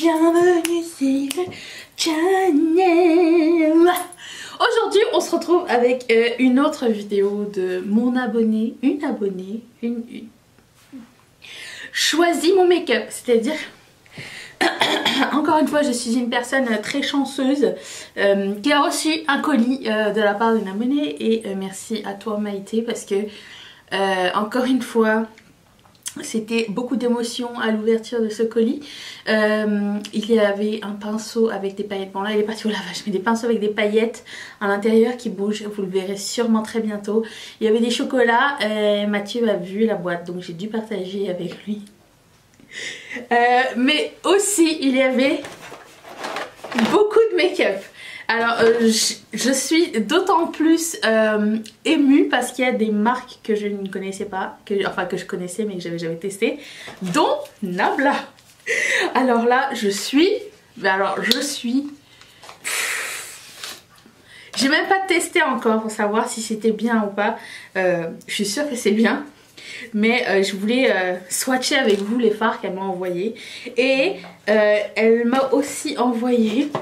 Bienvenue sur le channel. Aujourd'hui on se retrouve avec une autre vidéo de mon abonné, une choisis mon make-up, c'est-à-dire encore une fois je suis une personne très chanceuse qui a reçu un colis de la part d'une abonnée et merci à toi Maïté parce que encore une fois c'était beaucoup d'émotions à l'ouverture de ce colis. Il y avait un pinceau avec des paillettes. Bon là il est parti au lavage, mais des pinceaux avec des paillettes à l'intérieur qui bougent. Vous le verrez sûrement très bientôt. Il y avait des chocolats. Mathieu a vu la boîte donc j'ai dû partager avec lui. Mais aussi il y avait beaucoup de make-up. Alors je suis d'autant plus émue parce qu'il y a des marques que je ne connaissais pas, que je connaissais mais que j'avais jamais testé, dont Nabla. Alors là j'ai même pas testé encore pour savoir si c'était bien ou pas. Je suis sûre que c'est bien. Mais je voulais swatcher avec vous les fards qu'elle m'a envoyés. Et elle m'a aussi envoyé...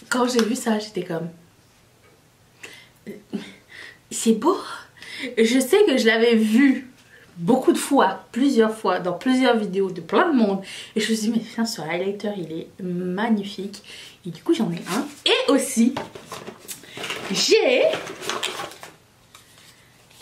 Quand j'ai vu ça, j'étais comme... C'est beau. Je sais que je l'avais vu beaucoup de fois, plusieurs fois, dans plusieurs vidéos de plein de monde. Et je me suis dit, mais putain, ce highlighter, il est magnifique. Et du coup, j'en ai un. Et aussi, j'ai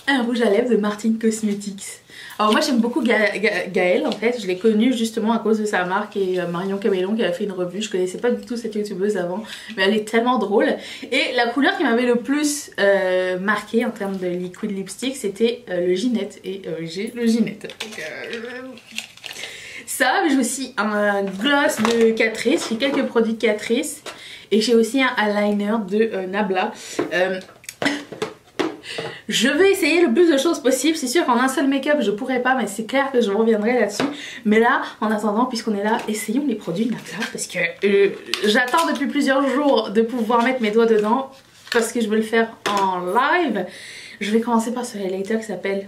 un rouge à lèvres de Martine Cosmetics. Alors moi j'aime beaucoup Gaëlle en fait, je l'ai connue justement à cause de sa marque et Marion Camélon qui a fait une revue. Je connaissais pas du tout cette youtubeuse avant, mais elle est tellement drôle. Et la couleur qui m'avait le plus marqué en termes de liquid lipstick c'était le Ginette. Et j'ai le Ginette. Ça, j'ai aussi un gloss de Catrice, j'ai quelques produits de Catrice. Et j'ai aussi un eyeliner de Nabla. Je vais essayer le plus de choses possible. C'est sûr qu'en un seul make-up je pourrais pas, mais c'est clair que je reviendrai là-dessus. Mais là, en attendant, puisqu'on est là, essayons les produits Nabla parce que j'attends depuis plusieurs jours de pouvoir mettre mes doigts dedans parce que je veux le faire en live. Je vais commencer par ce highlighter qui s'appelle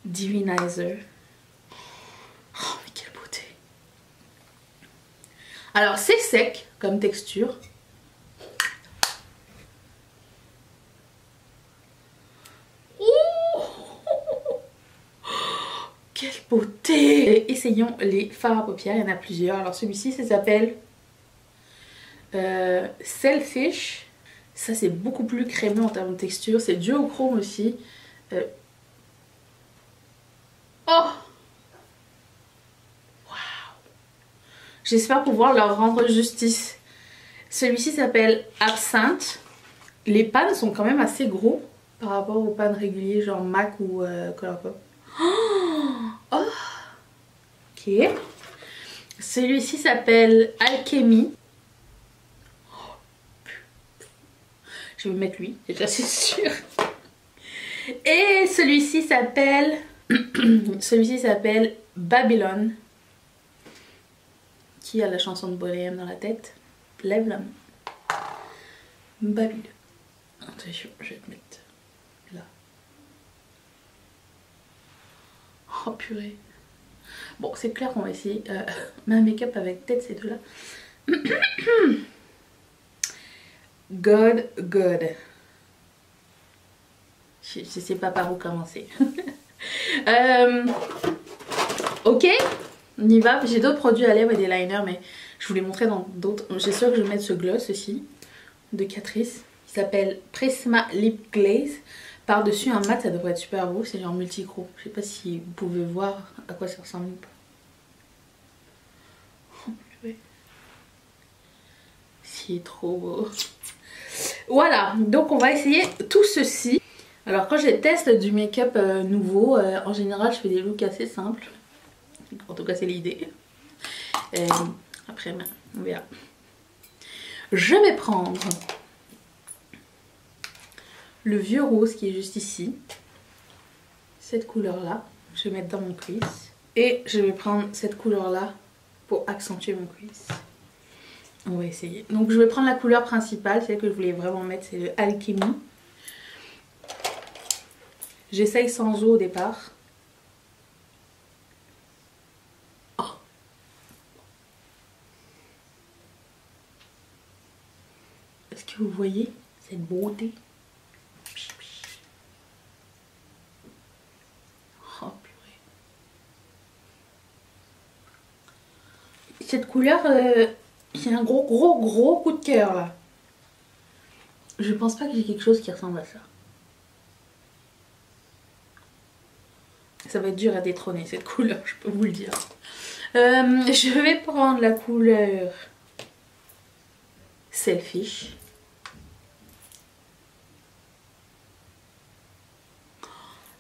Divinizer. Oh mais quelle beauté. Alors c'est sec comme texture. Quelle beauté! Essayons les fards à paupières, il y en a plusieurs. Alors celui-ci ça s'appelle Selfish. Ça c'est beaucoup plus crémeux en termes de texture. C'est duochrome aussi. Oh! Waouh! J'espère pouvoir leur rendre justice. Celui-ci s'appelle Absinthe. Les pans sont quand même assez gros par rapport aux pans réguliers genre MAC ou Colourpop. Oh, ok. Celui-ci s'appelle Alchemy. Je vais mettre lui, déjà c'est sûr. Et celui-ci s'appelle Babylone. Qui a la chanson de Boléem dans la tête? Lève la main. Babylone. Attention, je vais te mettre là. Oh purée. Bon c'est clair qu'on va essayer ma make-up avec peut-être ces deux là. God. Je sais pas par où commencer. Ok, on y va. J'ai d'autres produits à lèvres et des liners mais je vous les montrer dans d'autres. J'ai sûr que je vais mettre ce gloss aussi de Catrice qui s'appelle Prisma Lip Glaze. Par-dessus un mat, ça devrait être super beau, c'est genre multicro. Je sais pas si vous pouvez voir à quoi ça ressemble ou pas. Oh, c'est trop beau. Voilà, donc on va essayer tout ceci. Alors quand je teste du make-up nouveau, en général je fais des looks assez simples. En tout cas c'est l'idée. Après on verra. Je vais prendre le vieux rose qui est juste ici, cette couleur là, je vais mettre dans mon crease et je vais prendre cette couleur là pour accentuer mon crease. On va essayer. Donc je vais prendre la couleur principale, celle que je voulais vraiment mettre, c'est le Alchemy. J'essaye sans eau au départ. Oh. Est-ce que vous voyez cette beauté? Oh, purée. Cette couleur, c'est un gros coup de cœur là. Je pense pas que j'ai quelque chose qui ressemble à ça. Ça va être dur à détrôner cette couleur, je peux vous le dire. Je vais prendre la couleur Selfish.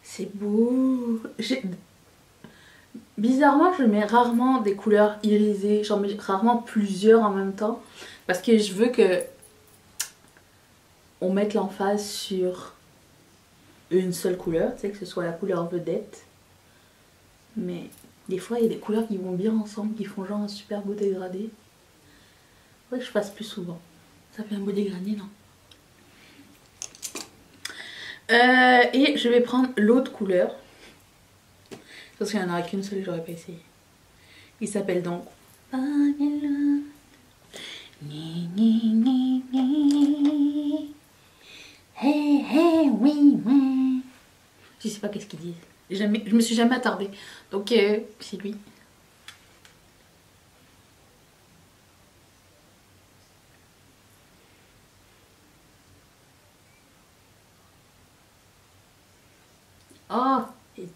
C'est beau. Bizarrement, je mets rarement des couleurs irisées. J'en mets rarement plusieurs en même temps. Parce que je veux que on mette l'emphase sur une seule couleur. Tu sais, que ce soit la couleur vedette. Mais des fois, il y a des couleurs qui vont bien ensemble, qui font genre un super beau dégradé. Faudrait que je fasse plus souvent. Ça fait un beau dégradé, non? Et je vais prendre l'autre couleur. Parce qu'il n'y en aura qu'une seule, j'aurais pas essayé. Il s'appelle donc Pamela. Hey, hey, oui, oui. Je sais pas qu'est-ce qu'ils disent. Je me suis jamais attardée. Donc c'est lui. Oh,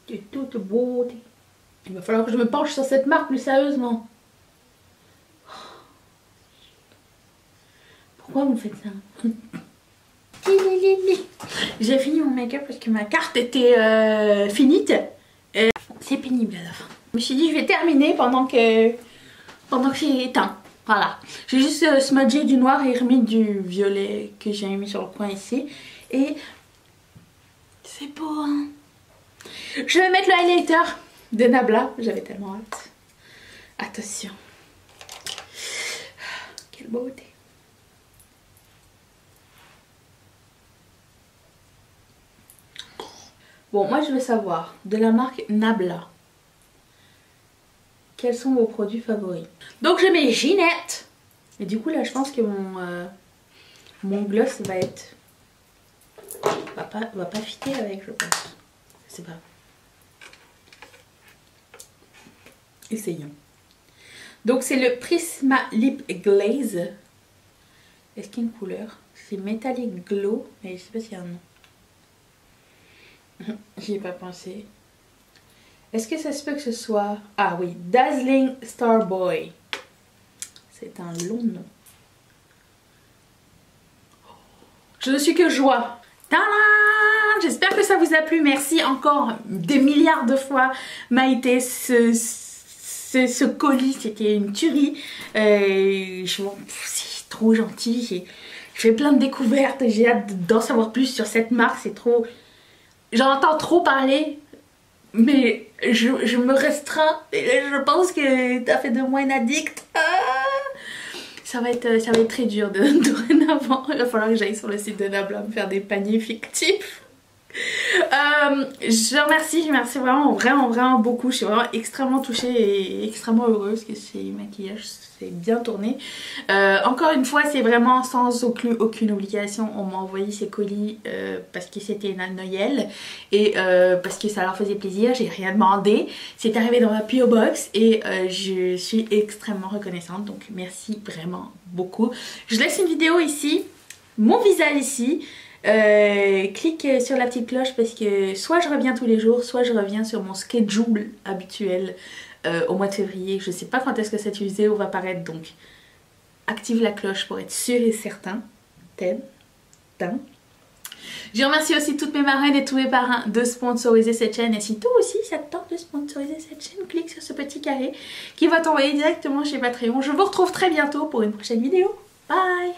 c'est toute beauté. Il va falloir que je me penche sur cette marque plus sérieusement. Pourquoi vous me faites ça? J'ai fini mon make-up parce que ma carte était finite. C'est pénible à la fin. Je me suis dit je vais terminer pendant que c'est éteint. Voilà. J'ai juste smudgé du noir et remis du violet que j'ai mis sur le coin ici. Et c'est beau, hein. Je vais mettre le highlighter de Nabla. J'avais tellement hâte. Attention. Quelle beauté. Bon, moi je veux savoir, de la marque Nabla, quels sont vos produits favoris? Donc je mets Ginette. Et du coup là je pense que mon gloss va être... va pas fitter avec, je pense. Je sais pas. Essayons. Donc c'est le Prisma Lip Glaze. Est-ce qu'il y a une couleur? C'est Metallic Glow, mais je sais pas s'il y a un nom. J'y ai pas pensé. Est-ce que ça se peut que ce soit... Ah oui, Dazzling Starboy. C'est un long nom. Je ne suis que joie. Tadam! J'espère que ça vous a plu. Merci encore des milliards de fois, Maïté. Ce colis, c'était une tuerie. C'est trop gentil. J'ai fait plein de découvertes. J'ai hâte d'en savoir plus sur cette marque. C'est trop... J'en entends trop parler, mais je me restreins. Et je pense que t'as fait de moi une addict. Ça va être très dur dorénavant. Il va falloir que j'aille sur le site de Nabla me faire des paniers fictifs. Je remercie vraiment beaucoup. Je suis vraiment extrêmement touchée et extrêmement heureuse que ces maquillages s'est bien tourné. Encore une fois, c'est vraiment sans aucune obligation. On m'a envoyé ces colis parce que c'était une Noël et parce que ça leur faisait plaisir. J'ai rien demandé. C'est arrivé dans ma P.O. Box et je suis extrêmement reconnaissante. Donc merci vraiment beaucoup. Je laisse une vidéo ici, mon visage ici. Clique sur la petite cloche parce que soit je reviens tous les jours, soit je reviens sur mon schedule habituel au mois de février. Je sais pas quand est-ce que cette vidéo va paraître, donc active la cloche pour être sûr et certain. Je remercie aussi toutes mes marraines et tous mes parrains de sponsoriser cette chaîne. Et si toi aussi ça te tente de sponsoriser cette chaîne, clique sur ce petit carré qui va t'envoyer directement chez Patreon. Je vous retrouve très bientôt pour une prochaine vidéo. Bye!